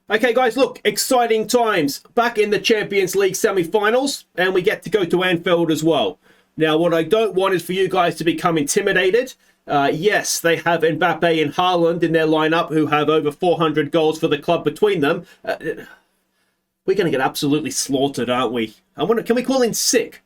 Okay, guys, look, exciting times. Back in the Champions League semi-finals, and we get to go to Anfield as well. Now, what I don't want is for you guys to become intimidated. Yes, they have Mbappe and Haaland in their lineup, who have over 400 goals for the club between them. We're going to get absolutely slaughtered, aren't we? Can we call in sick?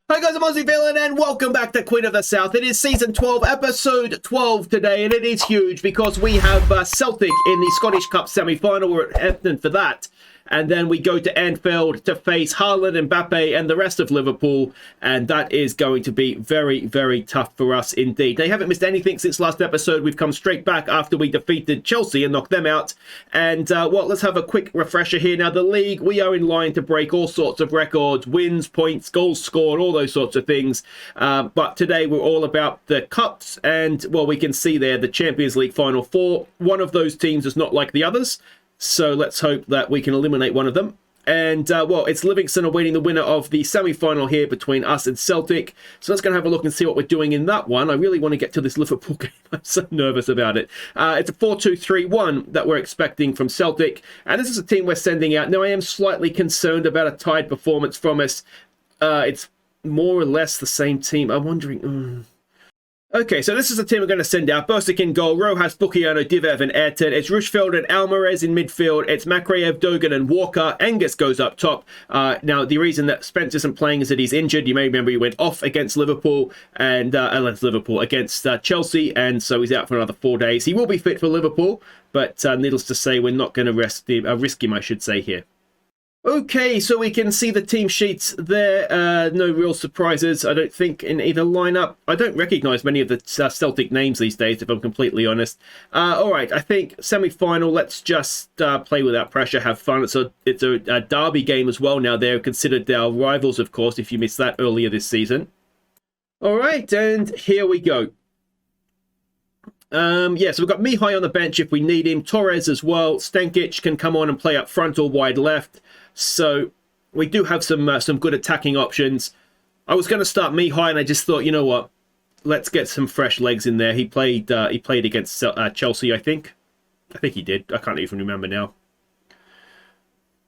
Hi guys, I'm Aussie Villain and welcome back to Queen of the South. It is Season 12, Episode 12 today, and it is huge because we have Celtic in the Scottish Cup semi-final. We're at Hampden for that. And then we go to Anfield to face Haaland, Mbappe and the rest of Liverpool. And that is going to be very, very tough for us indeed. They haven't missed anything since last episode. We've come straight back after we defeated Chelsea and knocked them out. And, well, let's have a quick refresher here. Now, the league, we are in line to break all sorts of records, wins, points, goals scored, all those sorts of things. But today we're all about the cups. And, well, we can see there the Champions League Final Four. One of those teams is not like the others. So let's hope that we can eliminate one of them. And, well, it's Livingston awaiting the winner of the semi-final here between us and Celtic. So let's go and have a look and see what we're doing in that one. I really want to get to this Liverpool game. I'm so nervous about it. It's a 4-2-3-1 that we're expecting from Celtic. And this is a team we're sending out. Now, I am slightly concerned about a tied performance from us. It's more or less the same team. I'm wondering... Okay, so this is the team we're going to send out. Bursik in goal, Rojas, Bukiano, Divev and Ayrton. It's Rushfeld and Alvarez in midfield. It's Makreyev, Dogan and Walker. Angus goes up top. Now, the reason that Spence isn't playing is that he's injured. You may remember he went off against Liverpool and against Chelsea, and so he's out for another 4 days. He will be fit for Liverpool, but needless to say, we're not going to risk him, I should say, here. Okay, so we can see the team sheets there. No real surprises, I don't think, in either lineup. I don't recognise many of the Celtic names these days, if I'm completely honest. All right, I think semi-final, let's just play without pressure, have fun. It's a derby game as well now. They're considered our rivals, of course, if you missed that earlier this season. All right, and here we go. Yeah, so we've got Mihai on the bench if we need him. Torres as well. Stankic can come on and play up front or wide left. So we do have some good attacking options. I was going to start Mihai, and I just thought, you know what? Let's get some fresh legs in there. He played against Chelsea, I think. I think he did. I can't even remember now.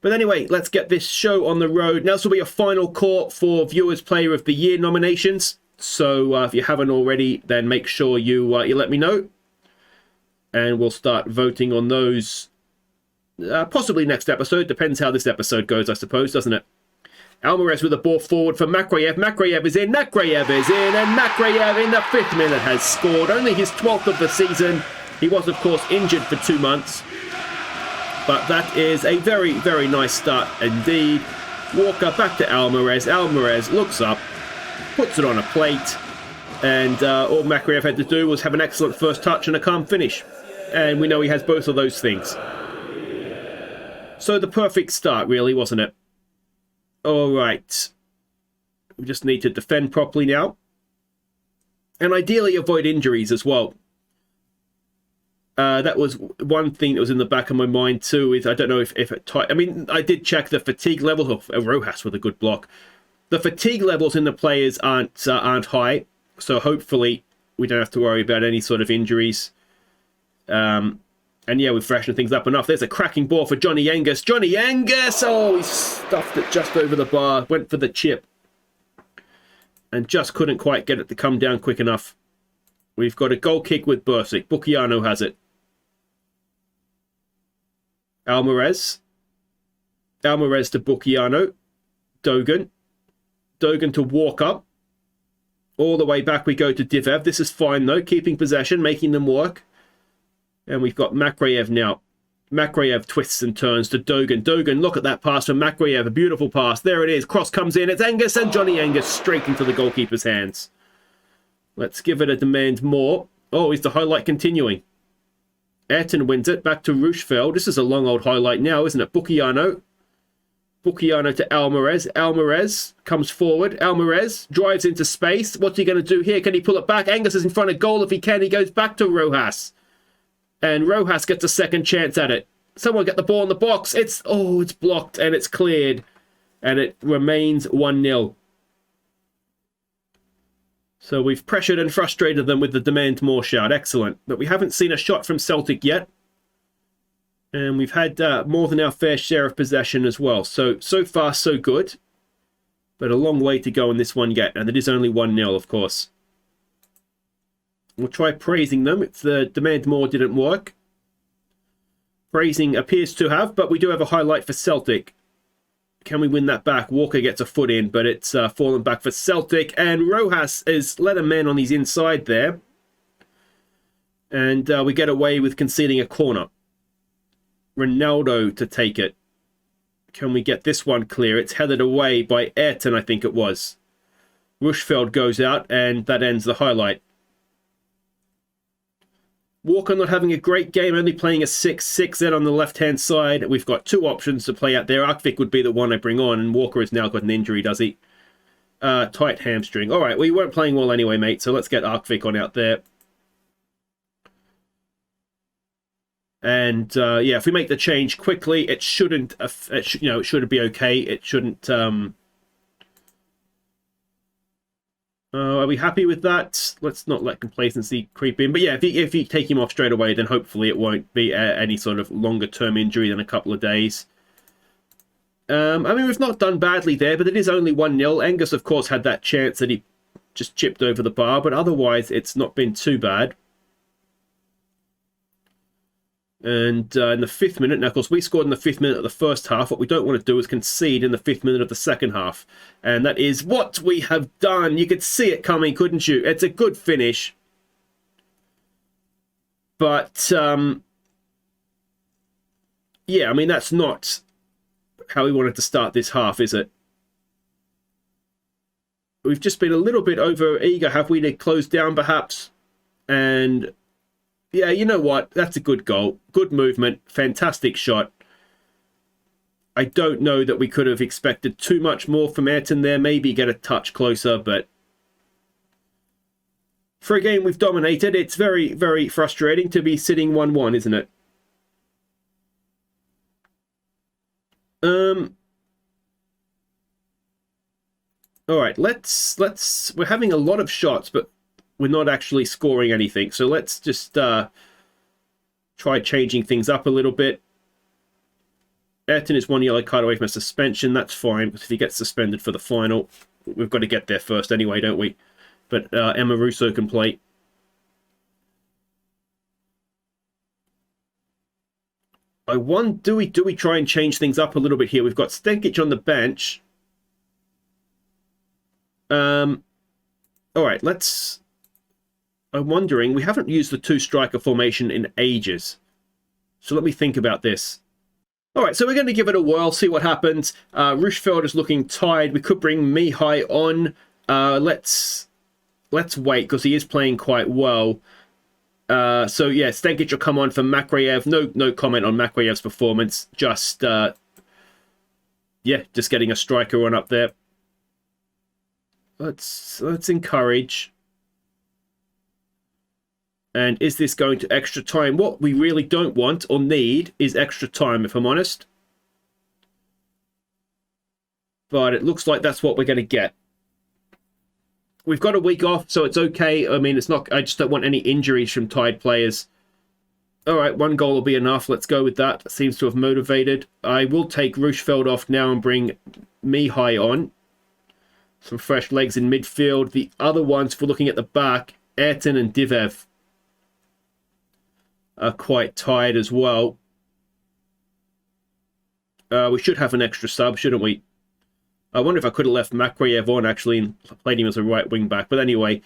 But anyway, let's get this show on the road. Now this will be a final call for Viewers Player of the Year nominations. So if you haven't already, then make sure you let me know. And we'll start voting on those possibly next episode. Depends how this episode goes, I suppose, doesn't it? Alvarez with the ball forward for Makreyev. Makreyev is in. Makreyev is in. And Makreyev in the 5th minute has scored. Only his 12th of the season. He was, of course, injured for 2 months. But that is a very, very nice start indeed. Walker back to Alvarez. Alvarez looks up, puts it on a plate. And all Makreyev had to do was have an excellent first touch and a calm finish. And we know he has both of those things. So the perfect start, really, wasn't it? All right. We just need to defend properly now. And ideally avoid injuries as well. That was one thing that was in the back of my mind too. Is I don't know if it... I mean, I did check the fatigue levels of Rojas with a good block. The fatigue levels in the players aren't high. So hopefully we don't have to worry about any sort of injuries. And yeah, we've freshened things up enough. There's a cracking ball for Johnny Angus. Johnny Angus! Oh, he stuffed it just over the bar. Went for the chip. And just couldn't quite get it to come down quick enough. We've got a goal kick with Bursik. Bukiano has it. Alvarez. Alvarez to Bukiano. Dogan. Dogan to Walker. All the way back we go to Divev. This is fine, though. Keeping possession, making them work. And we've got Makreyev now. Makreyev twists and turns to Dogan. Dogan, look at that pass from Makreyev. A beautiful pass. There it is. Cross comes in. It's Angus and Johnny Angus straight into the goalkeeper's hands. Let's give it a demand more. Oh, is the highlight continuing? Ayrton wins it. Back to Rushfeld. This is a long old highlight now, isn't it? Bukiano. Bukiano to Alvarez. Alvarez comes forward. Alvarez drives into space. What's he going to do here? Can he pull it back? Angus is in front of goal. If he can, he goes back to Rojas. And Rojas gets a second chance at it. Someone get the ball in the box. It's blocked and it's cleared. And it remains 1-0. So we've pressured and frustrated them with the demand more shout. Excellent. But we haven't seen a shot from Celtic yet. And we've had more than our fair share of possession as well. So far, so good. But a long way to go in this one yet. And it is only 1-0, of course. We'll try praising them if the demand more didn't work. Praising appears to have, but we do have a highlight for Celtic. Can we win that back? Walker gets a foot in, but it's fallen back for Celtic. And Rojas has let a man on his inside there. And we get away with conceding a corner. Ronaldo to take it. Can we get this one clear? It's headed away by Ayrton, I think it was. Rushfeld goes out, and that ends the highlight. Walker not having a great game, only playing a 6-6 then on the left-hand side. We've got two options to play out there. Arkvik would be the one I bring on, and Walker has now got an injury, does he? Tight hamstring. All right, well, you weren't playing well anyway, mate, so let's get Arkvik on out there. And, yeah, if we make the change quickly, it shouldn't, it should be okay. It shouldn't, are we happy with that? Let's not let complacency creep in. But yeah, if you take him off straight away, then hopefully it won't be any sort of longer-term injury than a couple of days. I mean, we've not done badly there, but it is only 1-0. Angus, of course, had that chance that he just chipped over the bar, but otherwise it's not been too bad. And in the 5th minute, now of course we scored in the 5th minute of the first half. What we don't want to do is concede in the 5th minute of the second half. And that is what we have done. You could see it coming, couldn't you? It's a good finish. But, yeah, I mean, that's not how we wanted to start this half, is it? We've just been a little bit over eager, have we, to close down perhaps? And yeah, you know what? That's a good goal. Good movement. Fantastic shot. I don't know that we could have expected too much more from Ayrton there. Maybe get a touch closer, but for a game we've dominated, it's very, very frustrating to be sitting 1-1, isn't it? All right, let's we're having a lot of shots, but we're not actually scoring anything. So let's just try changing things up a little bit. Ayrton is 1 yellow card away from a suspension. That's fine, because if he gets suspended for the final, we've got to get there first anyway, don't we? But Emma Russo can play. I wonder, do we try and change things up a little bit here? We've got Stenkic on the bench. All right, let's... I'm wondering, we haven't used the two-striker formation in ages. So let me think about this. All right, so we're going to give it a whirl, see what happens. Rushfeld is looking tired. We could bring Mihai on. Let's wait, because he is playing quite well. So yeah, Stenkic will come on for Makreyev. No comment on Makreyev's performance. Just yeah, just getting a striker on up there. Let's encourage. And is this going to extra time? What we really don't want or need is extra time, if I'm honest. But it looks like that's what we're going to get. We've got a week off, so it's okay. I mean, it's not. I just don't want any injuries from tired players. All right, 1 goal will be enough. Let's go with that. That seems to have motivated. I will take Rushfeld off now and bring Mihai on. Some fresh legs in midfield. The other ones, for looking at the back, Ayrton and Divev are quite tired as well. We should have an extra sub, shouldn't we? I wonder if I could have left Makreyev on, actually, and played him as a right wing back. But anyway,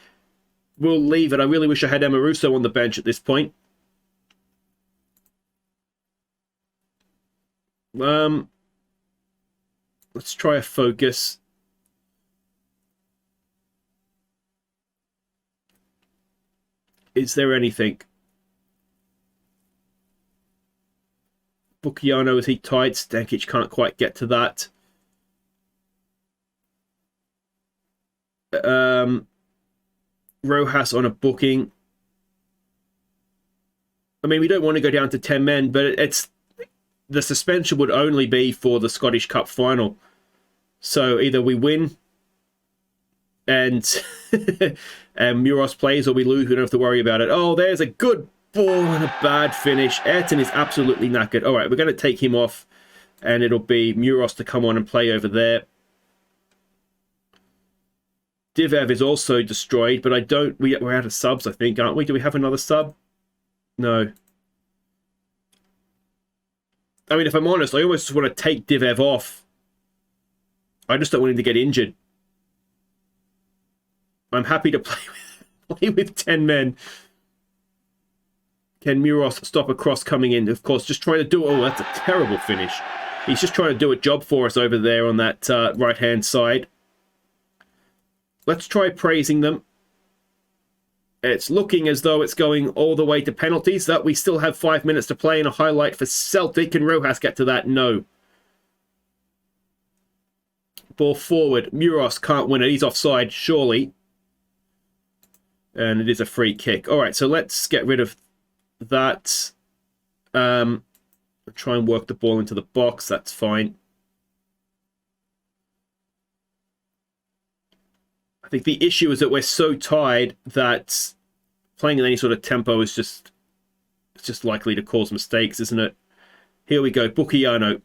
we'll leave it. I really wish I had Emma Russo on the bench at this point. Let's try a focus. Is there anything? Bucchiano, is he tight? Stankic can't quite get to that. Rojas on a booking. I mean, we don't want to go down to 10 men, but it's the suspension would only be for the Scottish Cup final. So either we win And and Muros plays or we lose, we don't have to worry about it. Oh, there's a good ball and a bad finish. Ayrton is absolutely knackered. All right, we're going to take him off, and it'll be Muros to come on and play over there. Divev is also destroyed, but I don't... We're out of subs, I think, aren't we? Do we have another sub? No. I mean, if I'm honest, I almost want to take Divev off. I just don't want him to get injured. I'm happy to play with 10 men. Can Muros stop a cross coming in? Of course, just trying to do... Oh, that's a terrible finish. He's just trying to do a job for us over there on that right-hand side. Let's try praising them. It's looking as though it's going all the way to penalties. That we still have 5 minutes to play, and a highlight for Celtic. Can Rojas get to that? No. Ball forward. Muros can't win it. He's offside, surely. And it is a free kick. All right, so let's get rid of that. Try and work the ball into the box. That's fine. I think the issue is that we're so tired that playing in any sort of tempo is just likely to cause mistakes, isn't it? Here we go. Bukiano.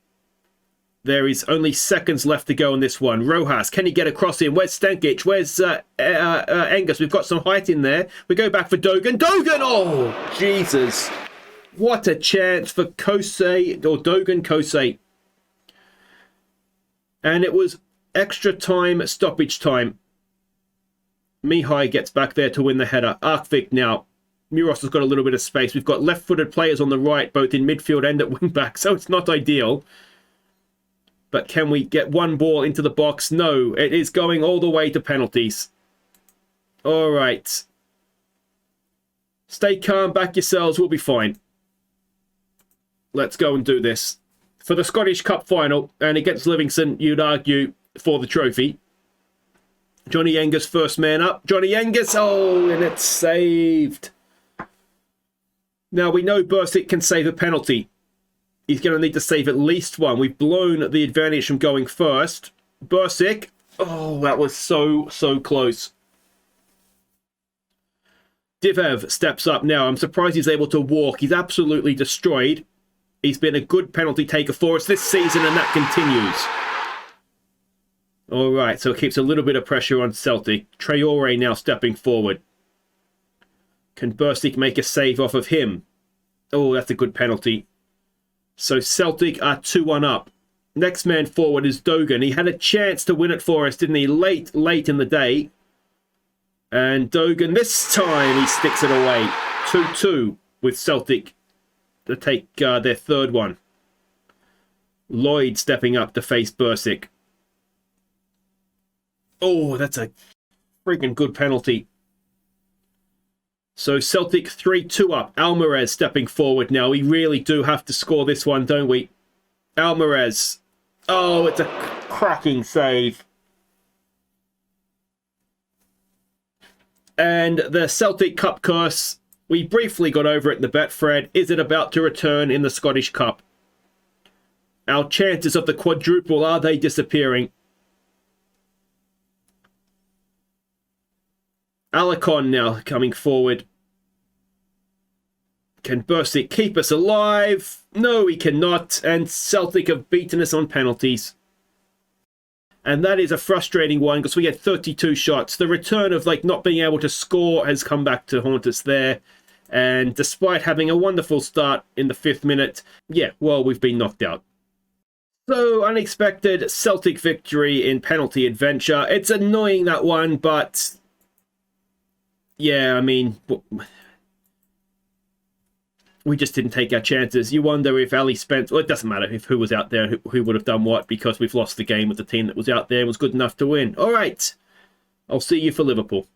There is only seconds left to go on this one. Rojas, can he get across in? Where's Stankic? Where's Angus? We've got some height in there. We go back for Dogan. Dogan! Oh, Jesus. What a chance for Kosei, or Dogan Kosei. And it was extra time, stoppage time. Mihai gets back there to win the header. Arkvik now. Muros has got a little bit of space. We've got left-footed players on the right, both in midfield and at wing-back, so it's not ideal. But can we get one ball into the box? No, it is going all the way to penalties. All right. Stay calm, back yourselves, we'll be fine. Let's go and do this. For the Scottish Cup final, and against Livingston, you'd argue, for the trophy. Johnny Angus first man up. Johnny Angus, oh, and it's saved. Now, we know Bursic can save a penalty. He's going to need to save at least one. We've blown the advantage from going first. Bursic. Oh, that was so close. Divev steps up now. I'm surprised he's able to walk. He's absolutely destroyed. He's been a good penalty taker for us this season, and that continues. All right, so it keeps a little bit of pressure on Celtic. Traore now stepping forward. Can Bursic make a save off of him? Oh, that's a good penalty. So Celtic are 2-1 up. Next man forward is Dogan. He had a chance to win it for us, didn't he? Late in the day. And Dogan, this time, he sticks it away. 2-2 with Celtic to take their third one. Lloyd stepping up to face Bursic. Oh, that's a freaking good penalty. So Celtic 3-2 up. Almarez stepping forward now. We really do have to score this one, don't we? Almarez. Oh, it's a cracking save. And the Celtic Cup curse, we briefly got over it in the Betfred. Is it about to return in the Scottish Cup? Our chances of the quadruple, are they disappearing? Alarcon now coming forward. Can Bursic keep us alive? No, he cannot. And Celtic have beaten us on penalties. And that is a frustrating one because we had 32 shots. The return of not being able to score has come back to haunt us there. And despite having a wonderful start in the 5th minute, yeah, well, we've been knocked out. So, unexpected Celtic victory in penalty adventure. It's annoying, that one, but yeah, I mean, we just didn't take our chances. You wonder if Ali Spence... Well, it doesn't matter if who was out there, who would have done what, because we've lost the game with the team that was out there and was good enough to win. All right. I'll see you for Liverpool.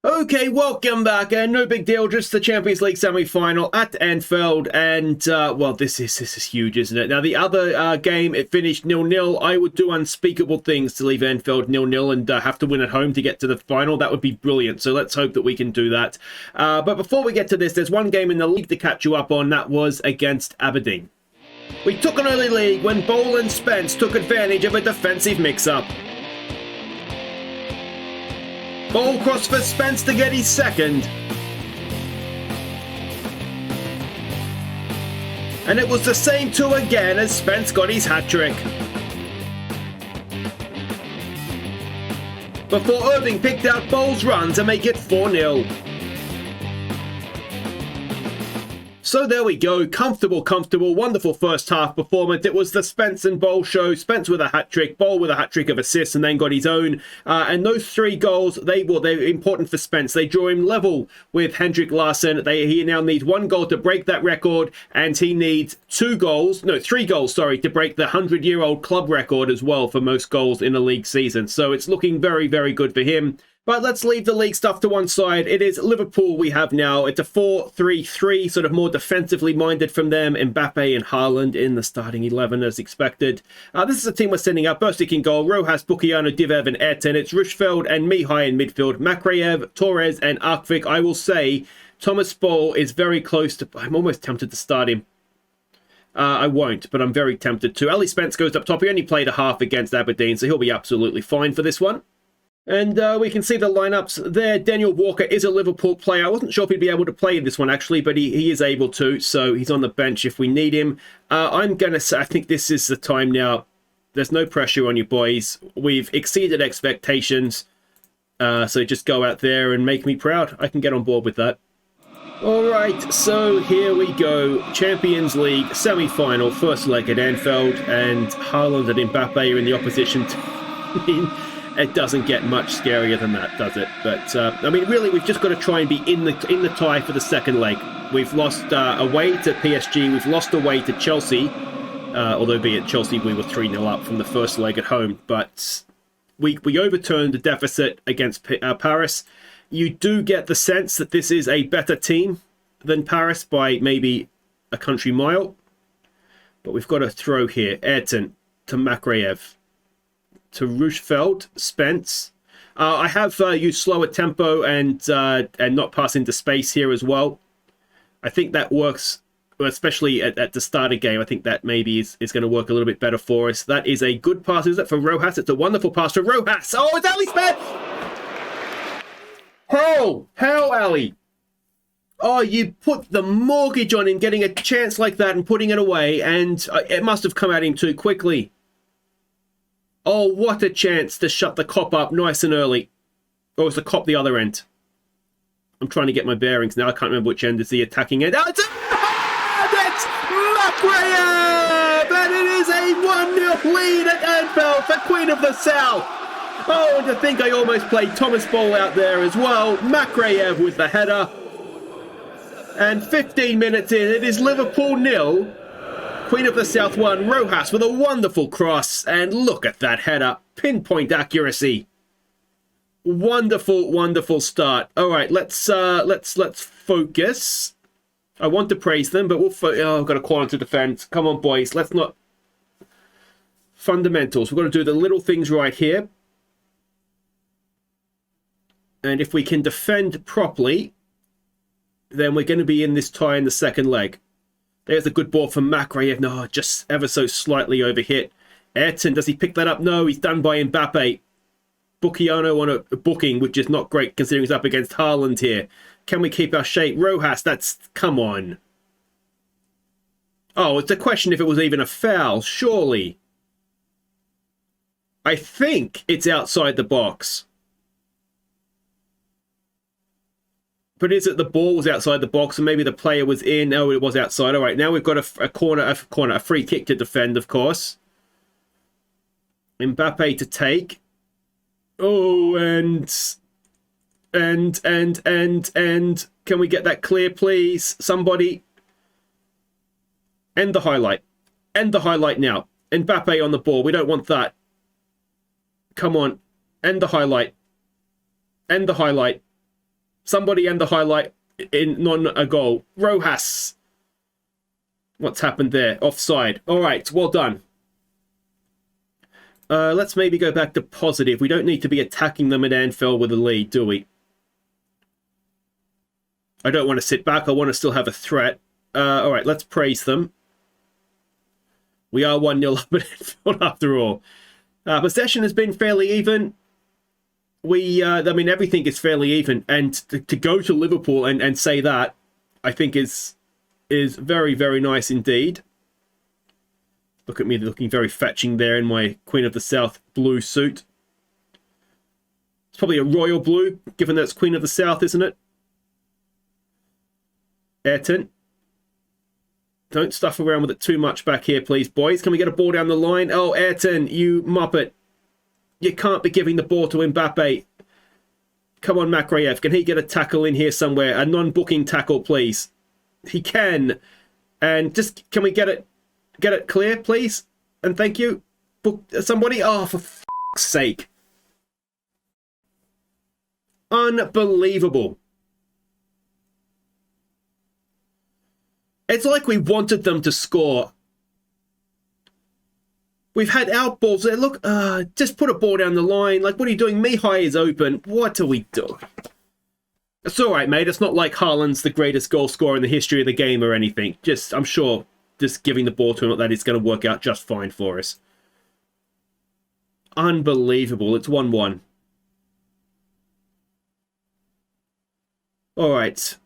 Okay, welcome back, and no big deal, just the Champions League semi-final at Anfield, and, well, this is huge, isn't it? Now, the other game, it finished 0-0. I would do unspeakable things to leave Anfield 0-0 and have to win at home to get to the final. That would be brilliant, so let's hope that we can do that. But before we get to this, there's one game in the league to catch you up on. That was against Aberdeen. We took an early lead when Boland Spence took advantage of a defensive mix-up. Ball cross for Spence to get his second. And it was the same two again as Spence got his hat-trick. Before Irving picked out Bowles' run to make it 4-0. So there we go, comfortable, wonderful first half performance. It was the Spence and Bowl show. Spence with a hat-trick, Bowl with a hat-trick of assists, and then got his own. And those 3 goals, they're important for Spence. They draw him level with Henrik Larsson. He now needs 1 goal to break that record, and he needs 3 goals, to break the 100-year-old club record as well for most goals in a league season. So it's looking very, very good for him. But let's leave the league stuff to one side. It is Liverpool we have now. It's a 4-3-3, sort of more defensively minded from them. Mbappe and Haaland in the starting 11 as expected. This is a team we're sending up. Bostic in goal, Rojas, Bukiano, Divev and Ayrton. It's Rushfeld and Mihai in midfield. Makreyev, Torres and Arkvik. I will say Thomas Boll is very close to... I'm almost tempted to start him. I won't, but I'm very tempted to. Ali Spence goes up top. He only played a half against Aberdeen, so he'll be absolutely fine for this one. And we can see the lineups there. Daniel Walker is a Liverpool player. I wasn't sure if he'd be able to play in this one, actually, but he is able to, so he's on the bench if we need him. I'm going to say, I think this is the time now. There's no pressure on you, boys. We've exceeded expectations, so just go out there and make me proud. I can get on board with that. All right, so here we go. Champions League semi-final, first leg at Anfield, and Haaland and Mbappe are in the opposition team. It doesn't get much scarier than that, does it? But, I mean, really, we've just got to try and be in the tie for the second leg. We've lost away to PSG. We've lost away to Chelsea. Although, be it Chelsea, we were 3-0 up from the first leg at home. But we overturned the deficit against Paris. You do get the sense that this is a better team than Paris by maybe a country mile. But we've got to throw here. Ayrton to Makreyev. To Rushfeld, Spence. I have used slower tempo and not pass into space here as well. I think that works, especially at the start of the game. I think that maybe is going to work a little bit better for us. That is a good pass, is it, for Rojas? It's a wonderful pass for Rojas. Oh, it's Ali Spence! How, Ali? Oh, you put the mortgage on him getting a chance like that and putting it away, and it must have come at him too quickly. Oh, what a chance to shut the cop up nice and early. Or was the cop the other end? I'm trying to get my bearings now. I can't remember which end is the attacking end. Oh, it's Makreyev! And it is a 1-0 lead at Anfield for Queen of the South. Oh, and to think I almost played Thomas Boll out there as well. Makreyev with the header. And 15 minutes in, it is Liverpool 0. Queen of the South 1, Rojas with a wonderful cross, and look at that header, pinpoint accuracy. Wonderful, wonderful start. All right, let's focus. I want to praise them, but I've got a corner to defend. Come on, boys, let's not. Fundamentals. We've got to do the little things right here, and if we can defend properly, then we're going to be in this tie in the second leg. There's a good ball from Makreyev. No, just ever so slightly overhit. Ayrton, does he pick that up? No, he's done by Mbappe. Bukiano on a booking, which is not great considering he's up against Haaland here. Can we keep our shape? Rojas, come on. Oh, it's a question if it was even a foul, surely. I think it's outside the box. But is it the ball was outside the box and maybe the player was in? No, it was outside. All right, now we've got a free kick to defend, of course. Mbappe to take. Oh, and can we get that clear, please? Somebody. End the highlight. End the highlight now. Mbappe on the ball. We don't want that. Come on. End the highlight. End the highlight. Somebody end the highlight in non a goal. Rojas. What's happened there? Offside. All right, well done. Let's maybe go back to positive. We don't need to be attacking them at Anfield with a lead, do we? I don't want to sit back. I want to still have a threat. All right, let's praise them. We are 1-0 up at Anfield after all. Possession has been fairly even. I mean, everything is fairly even, and to go to Liverpool and say that, I think is very, very nice indeed. Look at me looking very fetching there in my Queen of the South blue suit. It's probably a royal blue, given that it's Queen of the South, isn't it? Ayrton. Don't stuff around with it too much back here, please, boys. Can we get a ball down the line? Oh, Ayrton, you muppet. You can't be giving the ball to Mbappe. Come on, Makraev. Can he get a tackle in here somewhere? A non-booking tackle, please. He can. And just, can we get it clear, please? And thank you. Book somebody. Oh, for f***'s sake. Unbelievable. It's like we wanted them to score. We've had out balls there. Look, just put a ball down the line. Like, what are you doing? Mihai is open. What are we doing? It's all right, mate. It's not like Haaland's the greatest goal scorer in the history of the game or anything. Just, I'm sure, just giving the ball to him like that is going to work out just fine for us. Unbelievable. It's 1-1. All right.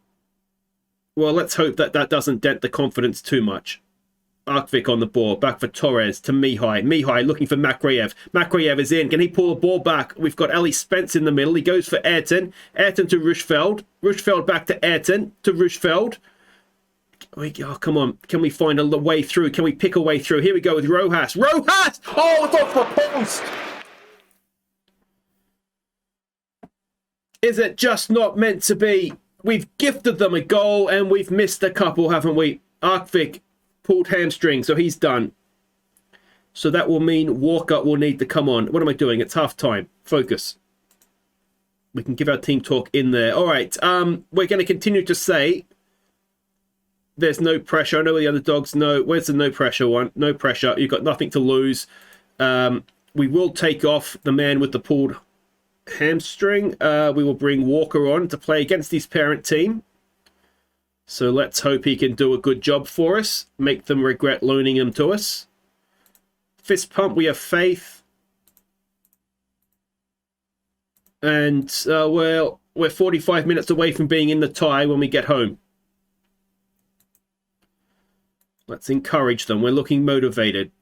Well, let's hope that that doesn't dent the confidence too much. Arkvik on the ball. Back for Torres to Mihai. Mihai looking for Makraev. Makraev is in. Can he pull the ball back? We've got Ali Spence in the middle. He goes for Ayrton. Ayrton to Rushfeld. Rushfeld back to Ayrton. To Rushfeld. Oh, come on. Can we find a way through? Can we pick a way through? Here we go with Rojas. Rojas! Oh, it's off the post! Is it just not meant to be? We've gifted them a goal and we've missed a couple, haven't we? Arkvik pulled hamstring, so he's done. So that will mean Walker will need to come on. What am I doing? It's half time. Focus. We can give our team talk in there. All right. We're going to continue to say there's no pressure. I know the other dogs know. Where's the no pressure one? No pressure. You've got nothing to lose. We will take off the man with the pulled hamstring. We will bring Walker on to play against his parent team. So let's hope he can do a good job for us. Make them regret loaning him to us. Fist pump, we have faith. And, well, we're 45 minutes away from being in the tie when we get home. Let's encourage them. We're looking motivated.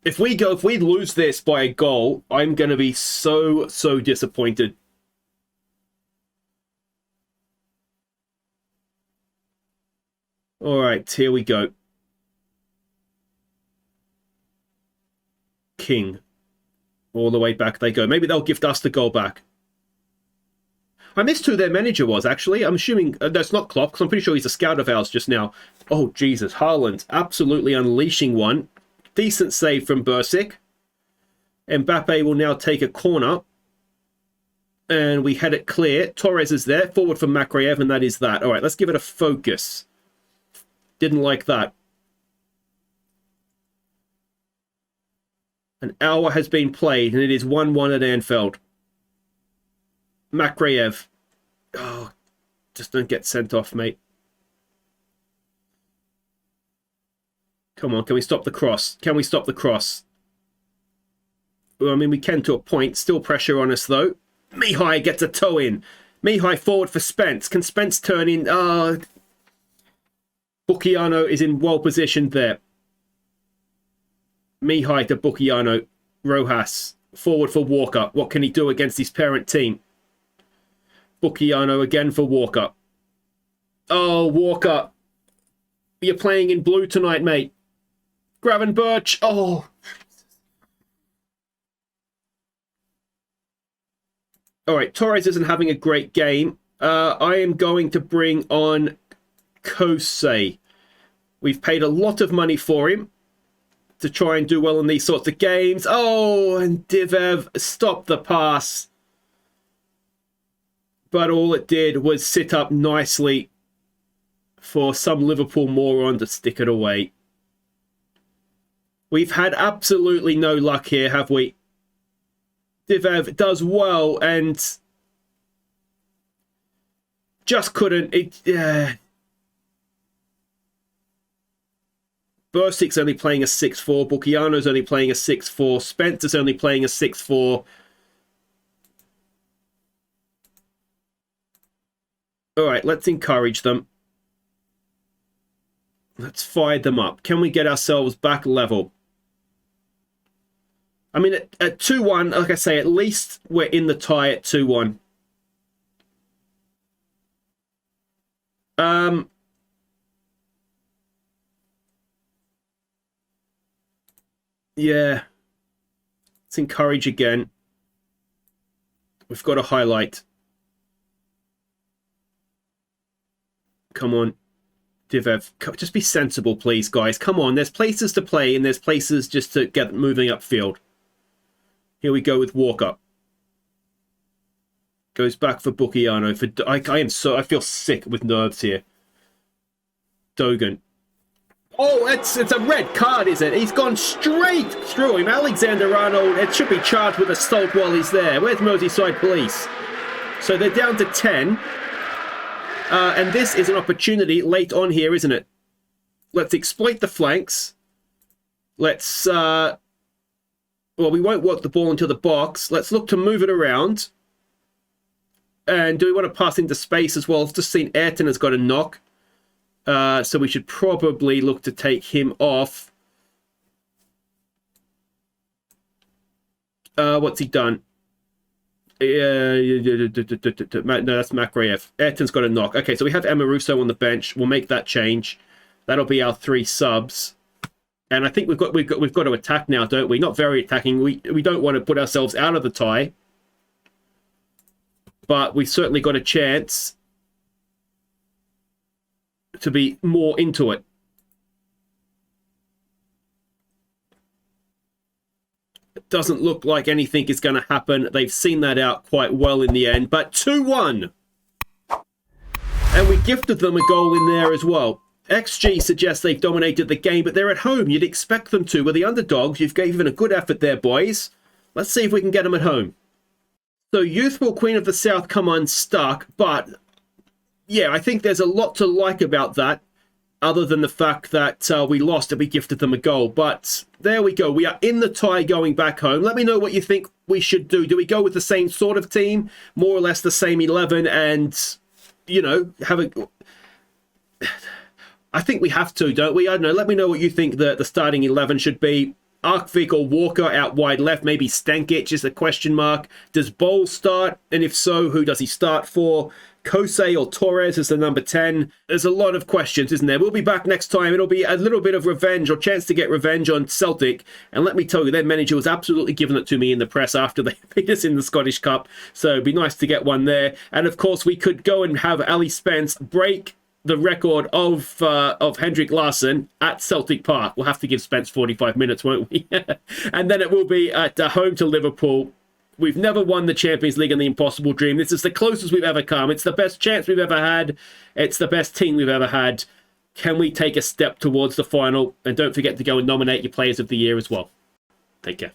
If we lose this by a goal, I'm going to be so disappointed. All right, here we go. King. All the way back they go. Maybe they'll gift us the goal back. I missed who their manager was, actually. I'm assuming that's not Klopp, because I'm pretty sure he's a scout of ours just now. Oh, Jesus. Haaland absolutely unleashing one. Decent save from Bursic. Mbappe will now take a corner. And we had it clear. Torres is there. Forward for Makraev, and that is that. All right, let's give it a focus. Didn't like that. An hour has been played, and it is 1-1 at Anfield. Makraev. Oh, just don't get sent off, mate. Come on, can we stop the cross? Can we stop the cross? Well, I mean, we can to a point. Still pressure on us, though. Mihai gets a toe in. Mihai forward for Spence. Can Spence turn in? Bucchiano is in well positioned there. Mihai to Bucchiano. Rojas. Forward for Walker. What can he do against his parent team? Bucchiano again for Walker. Oh, Walker. You're playing in blue tonight, mate. Gravenberch. Oh. All right, Torres isn't having a great game. I am going to bring on Kosei. We've paid a lot of money for him to try and do well in these sorts of games. Oh, and Divev stopped the pass. But all it did was sit up nicely for some Liverpool moron to stick it away. We've had absolutely no luck here, have we? Divev does well and just couldn't. Bursik's only playing a 6-4. Bukiano's only playing a 6-4. Spencer's only playing a 6-4. All right, let's encourage them. Let's fire them up. Can we get ourselves back level? I mean, at 2-1, like I say, at least we're in the tie at 2-1. Yeah. Let's encourage again. We've got a highlight. Come on. Divev, just be sensible, please, guys. Come on, there's places to play and there's places just to get moving upfield. Here we go with Walker. Goes back for Bukiano. I feel sick with nerves here. Dogan. Oh, it's a red card, is it? He's gone straight through him. Alexander-Arnold, it should be charged with assault while he's there. Where's Merseyside Police? So they're down to 10. And this is an opportunity late on here, isn't it? Let's exploit the flanks. Let's... well, we won't work the ball into the box. Let's look to move it around. And do we want to pass into space as well? I've just seen Ayrton has got a knock. So we should probably look to take him off. What's he done? No, that's Makraev. Ayrton's got a knock. Okay, so we have Emma Russo on the bench. We'll make that change. That'll be our 3 subs. And I think we've got to attack now, don't we? Not very attacking. We don't want to put ourselves out of the tie. But we've certainly got a chance to be more into it. It doesn't look like anything is going to happen. They've seen that out quite well in the end. But 2-1. And we gifted them a goal in there as well. XG suggests they've dominated the game, but they're at home. You'd expect them to. We're the underdogs. You've given a good effort there, boys. Let's see if we can get them at home. So Youthful Queen of the South come unstuck, but yeah, I think there's a lot to like about that, other than the fact that we lost and we gifted them a goal. But there we go. We are in the tie going back home. Let me know what you think we should do. Do we go with the same sort of team, more or less the same 11, and, you know, have a... I think we have to, don't we? I don't know. Let me know what you think the starting 11 should be. Arkvik or Walker out wide left. Maybe Stankic is a question mark. Does Bowl start? And if so, who does he start for? Kosei or Torres is the number 10. There's a lot of questions, isn't there? We'll be back next time. It'll be a little bit of revenge or chance to get revenge on Celtic. And let me tell you, their manager was absolutely giving it to me in the press after they beat us in the Scottish Cup. So it'd be nice to get one there. And of course, we could go and have Ali Spence break the record of Hendrik Larsson at Celtic Park. We'll have to give Spence 45 minutes, won't we? And then it will be at home to Liverpool. We've never won the Champions League in the impossible dream. This is the closest we've ever come. It's the best chance we've ever had. It's the best team we've ever had. Can we take a step towards the final? And don't forget to go and nominate your Players of the Year as well. Take care.